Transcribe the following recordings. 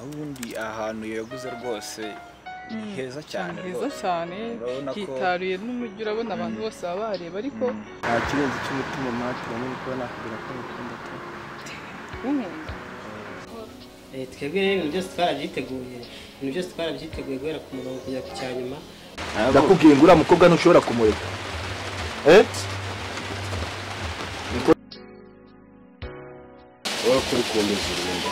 ubundi ahantu yaguze rwose ni heza cyane heza cyane hitaruye n'umujyi urabona abantu bose baba bareba ariko nta kirenze cy'umutima matira n'uko nakubwira ko mukunda tu unkunda twebwe rero ibintu byose twarabyiteguye guhera ku murongo kujya ku cyanyuma ndakubwiye ngo uriya mukobwa ntushobora kumureka wowe kuri kumeza urunda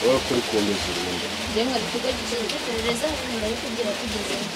wowe kuri kumeza urunda njye nkora ikigo gishinzwe iperereza bari kugira kugezeho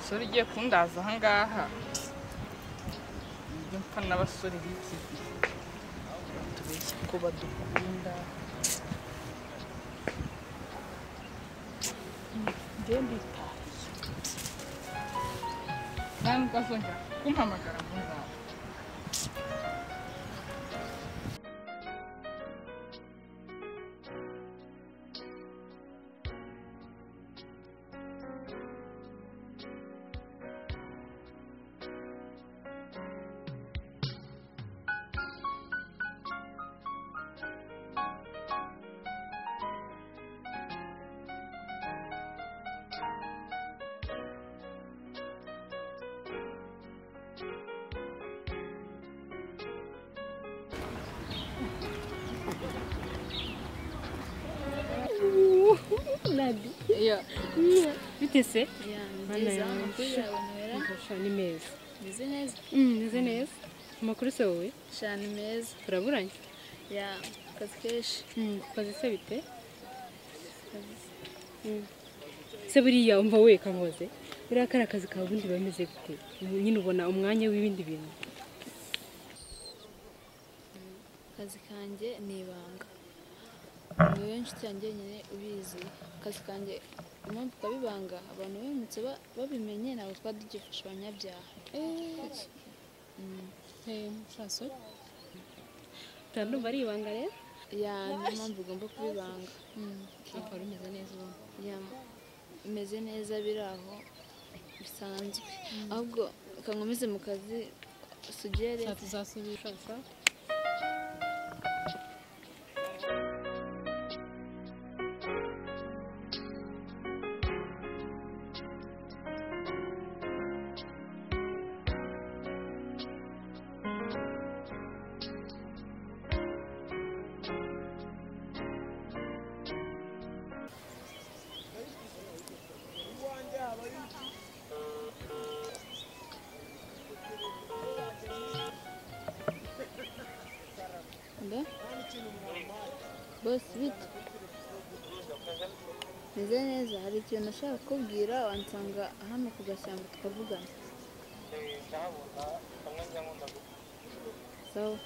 sore ugiye kundaza aha ngaha ibyo mpfa n'abasore b'iki gihe tubeshya ko badukunda njye mbitaye kandi ukazongera kumpamagara ngo ngaho Nabi. Iya. Bite se? Ya, nziza amakuru yawe Noella. Ni meza. Meze neza. Meze neza. Amakuru se wowe? Shani meza. Turaburanye? Ya, kazi kenshi. Kazi se bite? Se buriya umva we kankoze. Buriya kari akazi kawe ubundi bameze gute? Nyine ubona umwanya w'ibindi bintu. Kazi kanjye ni ibanga. Ni benshi cyane nyine ubizi. Kazi kanjye impamvu kabibanga abantu bemutse babimenye ntabwo twadugifasha abanyabyaha. Shaso. Tandumva ari ibanga rero? Ya, niyo mpamvu ugomba kubibanga. Akora umeze neza ubu. Ya, imeze neza biri aho bisanzwe. Ahubwo kankomeze mu kazi sugere. Tuzasubira sa. Boss bite meze neza hari ikintu nashaka kukubwira wansanga hano ku gashyamba tukavugana sawa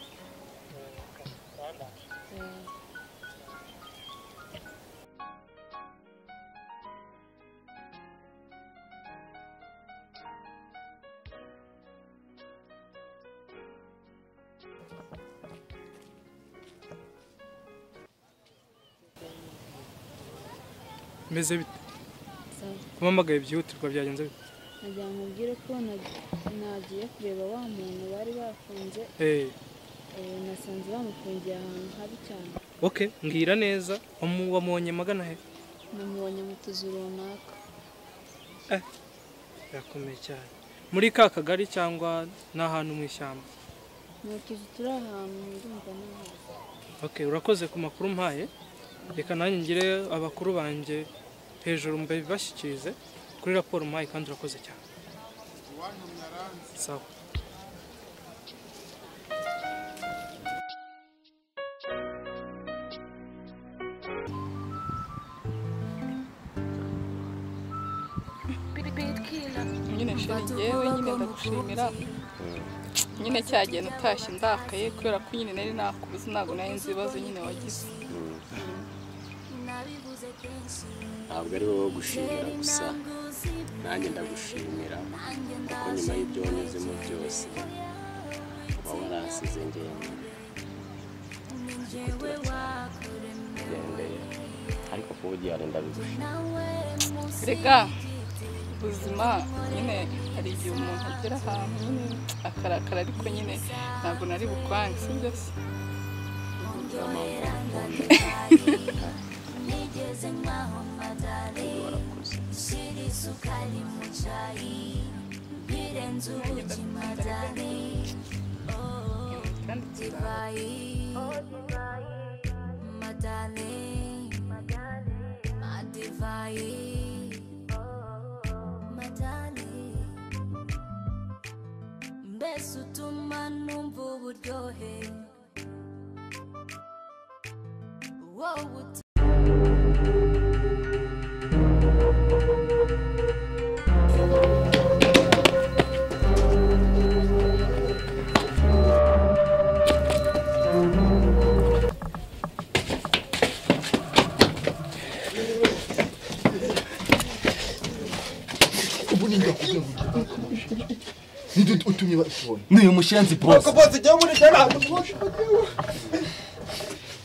meze bite kumamagaye byihutirwa byagenze bite nagira ngo mbwire ko nagiye kureba wa muntu bari bafunze nasanze bamufungiye ahantu habi cyane okay mbwira neza wamubonye magana he namubonye mu tuzu runaka birakomeye cyane muri ka kagari cyangwa n'ahantu mu ishyamba mu tuzu turi ahantu ndumva n'ahantu Okay, urakoze ku makuru mpaye. Reka nanjye ngire abakuru banjye hejuru mbibashyikirize kuri raporo mpaye kandi urakoze cyane. Sawa. nyine sheri njyewe nyine ndagushimira nyine cyagenda utashye ndakaye kubera ko nyine nari nakubuze ntabwo nari nzi ibibazo nyine wagize. ntabwo ari wowe gushimira gusa nanjye ndagushimira kuko nyuma y'ibyo wanyuzemo byose uba waransize njyewe tugendeye ariko kuba ugihari ndabigushimira. Rega ubuzima nyine hari igihe umuntu agera ahantu nyine akarakara ariko nyine ntabwo nari bukwange sibyo se. mbese utuma numva uburyohe wowe utumye bakubona ni umushenzi boss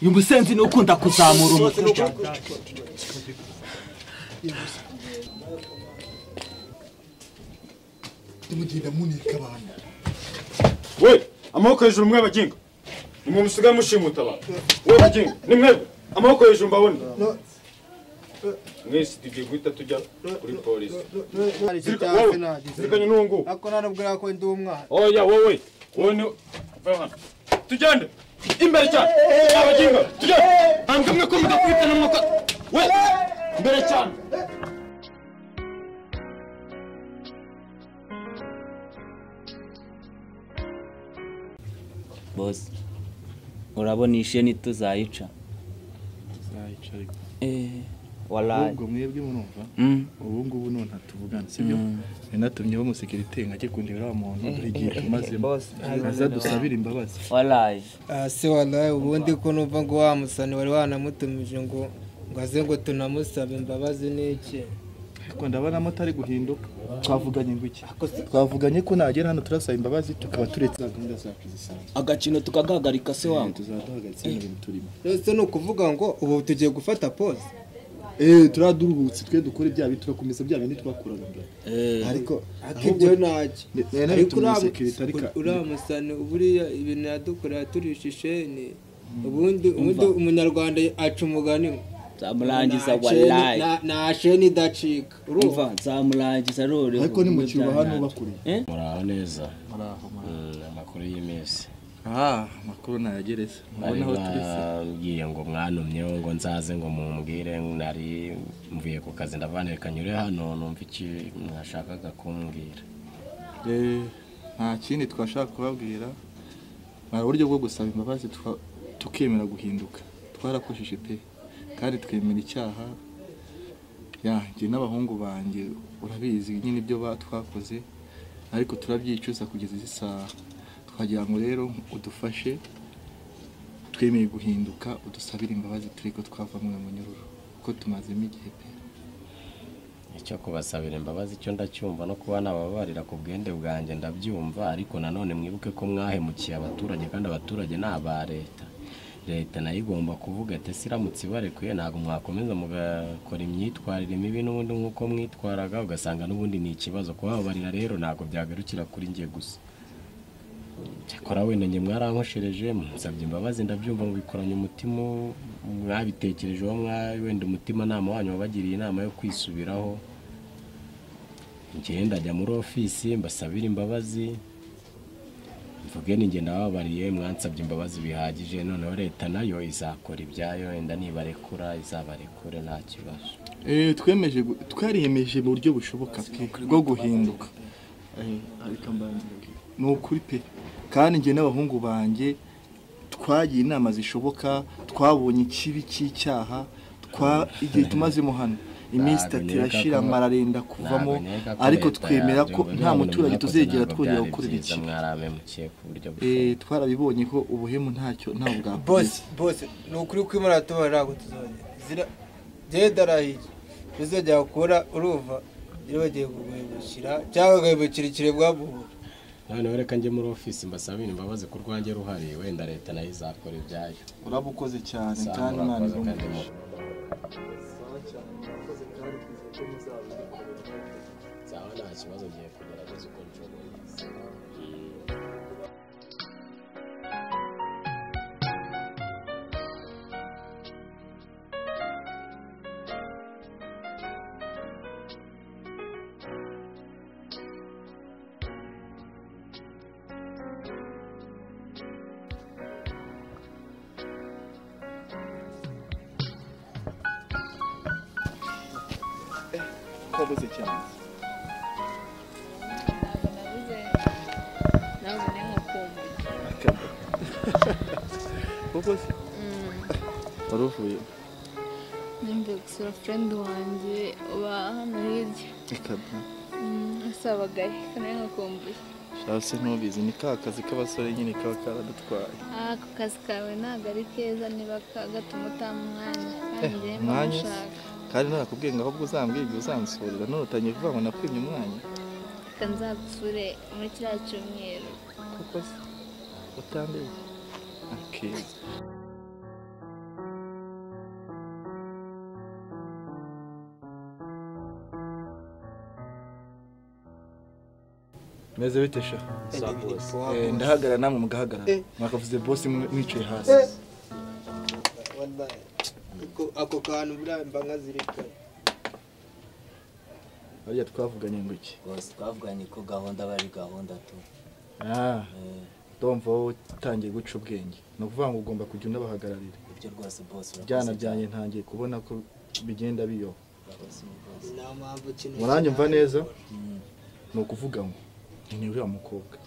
uyu musenzi ni ukunda kuzamura umutwe mugenda munika abantu we amaboko hejuru mwe baginga nimwe musigaye mushimuta abantu we baginga nimwe amaboko hejuru mbabone mwese tugiye guhita tujya kuri polisi zirikanye n'uwo ako nanubwira ko ndi umwana oya wowe tugende imbere cyane abaginga tugende ntabwo mwe ko mudakwitana mwuka we imbere cyane boss urabona isheni tuzayica wallahi ubwo mwebwe murumva ubu ngubu none natuvugana sibyo natumyeho umusekirite nkajye kundebera wa muntu igihe maze aza dusabira imbabazi wallahi se wallahi ubundi ko numva ngo wa musani wari wanamutumije ngo aze ngo tunamusaba imbabazi n'iki ariko ndabona mutari guhinduka twavuganye ngo iki twavuganye ko nagera hano turasaba imbabazi tukaba turetse gahunda zacu zisanzwe agacino tukagahagarika se wangu tuzaduhagaritse ibintu turimo rero no kuvuga ngo ubu tugiye gufata pause turaduruhutse twe dukora ibya bintu turakomeza bya bintu twakoraga ariko akibyo nacyo ariko uramusana uburiya ibintu yadukorera turishishe ni ubundi umunyarwanda aca umugani zamurangiza wallahi na sheni dacika urumva zamurangiza rore ariko ni mu cyuba hano bakuriye muraho neza amakuru y'imisi makuru nayagereza mubona aho turese ngiye ngo mwanumyeho ngo nzaze ngo mumbwire nari mvuye ku kazi ndavaneka nyure hano numva iki mwashakaga kumbwira nta kindi twashaka kubabwira nta buryo bwo gusaba imbabazi tukemera guhinduka twarakoshije pe kandi twemera icyaha njye n'abahungu banjye urabizi nyine ibyo batwakoze ariko turabyicuza kugeza izi saha twagira ngo rero udufashe twemeye guhinduka udusabire imbabazi turiko twava mu munyururu ko tumazemo igihe pe icyo kubasabira imbabazi cyo ndacyumva no kuba nababarira ku bwende bwanjye ndabyumva ariko nanone mwibuke ko mwahemukiye abaturage kandi abaturage ni aba leta nayo igomba kuvuga ati siramutse ibarekuye ntabwo mwakomeza mugakora imyitwarire mibi n'ubundi nk'uko mwitwaraga ugasanga n'ubundi ni ikibazo kubabarira rero ntabwo byagarukira kuri njye gusa cyakora wenda njye mwarankoshereje musabye imbabazi ndabyumva ngo bikoranye umutima mwabitekerejeho wenda umutima nama wanyu wabagiriye inama yo kwisubiraho njye ndajya muri ofisi mbasabira imbabazi mvuge ninjye nababariye mwansabye imbabazi bihagije noneho leta nayo izakora ibyayo wenda nibarekura izabarekure nta kibazo. Twariyemeje mu buryo bushoboka bwo guhinduka. Ni ukuri pe kandi njye n'abahungu banjye twagiye inama zishoboka, twabonye ikibi cy'icyaha, igihe tumazemo hano iminsi 3 irashira mararenda kuvamo, ariko twemera ko nta muturage tuzegera twongera gukorera iki. Twarabibonye ko ubuhemu ntacyo nta bwa boss ni ukuri kwimara tubara ko tuzongera je darahiye bizajya gukora uruva bagiye kugwibukira cyangwa gahibukirikire bwabuhura. None reka njye muri office mbasabira imbabazi ku rwanjye ruhari wenda leta nayo izakora ibyayo. Urabukoze cyane kandi Imana igomba. Sawa nta kibazo ngiye kugerageza uko nshoboye. Kobuze cyane. Nabuze n'inkokombe. Kobuze. Waruvuye. Nimbe gusura friend wanjye uba hano hirya. Ikaba. Asabagaye kana n'inkokombe. Shase ntubizi ni ka kazi k'abasore nyine kaba karadutwaye. Ako kazi kawe ntabwo ari keza niba gatuma utamwanya kandi mwanya kandi narakubwiye ngo ahubwo uzambwiye uzansurira none utanye vuga ngo nakwimye umwanya. Kanzagusure muri kiriya cyumweru. Kuko utambeye. Okay. Meze bite sha? Ndahagarara namwe mugahagarara. Mwakavuze boss mwicaye hasi. Wallahi. Ako kantu buramba nkazirikana. Bariya twavuganye ngo iki? Boss twavuganye ko gahunda bari gahunda tu. Ndumva utangiye guca ubwenge. No kuvuga ngo ugomba kujya unabahagararira. Ibyo rwose boss. Byana byanye ntangiye kubona ko bigenda biyo. Nta mpamvu kintu. Muranye mva neza. No kuvuga ngo ni uriya mukobwa.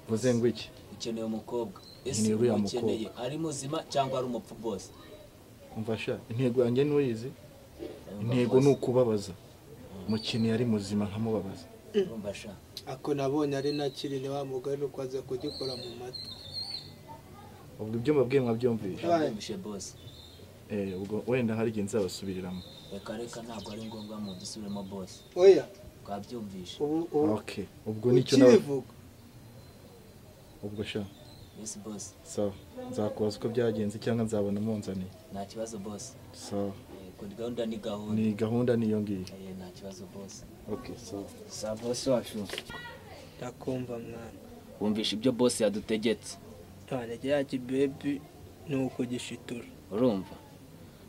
Vuze ngo iki? Ukeneye umukobwa. Ni uriya mukobwa. Ari muzima cyangwa ari umupfu boss? Umfasha intego yanjye n'uyizi. Intego ni ukubabaza. Mukini yari muzima nkamubabaza. Umfasha. Ako nabonye ari nakiri ni wa mugari no kwaza kugikora mu mata. Ubwo ibyo mbabwiye mwabyumvisha. Byumvishe boss. Ubwo wenda hari igihe nzabasubiriramo. Reka ntabwo ari ngombwa mu dusubiremo boss. Oya. Twabyumvisha. Okay. Ubwo nicyo navuga. Ubwo sha. Yes boss. Sawa. Nzakubaza uko byagenze cyangwa nzabona umunzaniye. Nta kibazo boss. Sawa. Gahunda ni gahunda. Ni gahunda niyo ngiyo. Nta kibazo boss. Okay, sawa. Sawa boss wacu. Ndakumva mwana. Wumvisha ibyo boss yadutegetse. Ntanege yaki baby nuko gishitura. Urumva?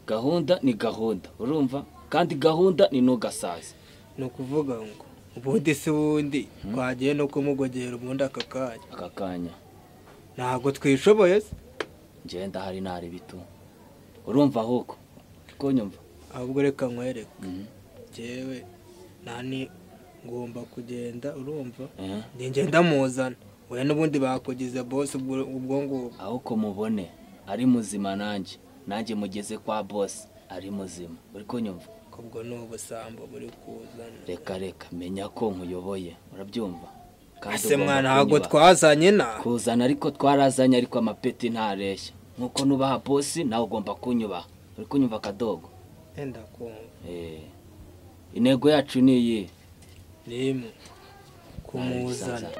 Gahunda ni gahunda. Urumva? Kandi gahunda ni nugasaza. No kuvuga ngo ubundi se wundi twagiye no kumugogera ubundi akakanya. Ntago twishoboye se. Ngenda hari nari bitu. Urumva huko? Konyumva. Ahubwo reka nkwereke. Jewe nani ngomba kugenda urumva? Ngenda muzana. Oya nubundi bakugize boss ubwo ngo aho ko mubone ari muzima nanjye mugeze kwa boss ari muzima. Uri konyumva? Kubwo n'ubusambo buri kuzana. Reka menya ko nkuyoboye. Urabyumva? Ase mwana ntago twazanye na. Kuzana ariko twarazanye ariko amapeti ntareshya. Nkuko nubaha boss nawe ugomba kunyubaha. Uri kunyumva kadogo? Enda kumva. Intego yacu ni iyi. Nimwe kumuzana.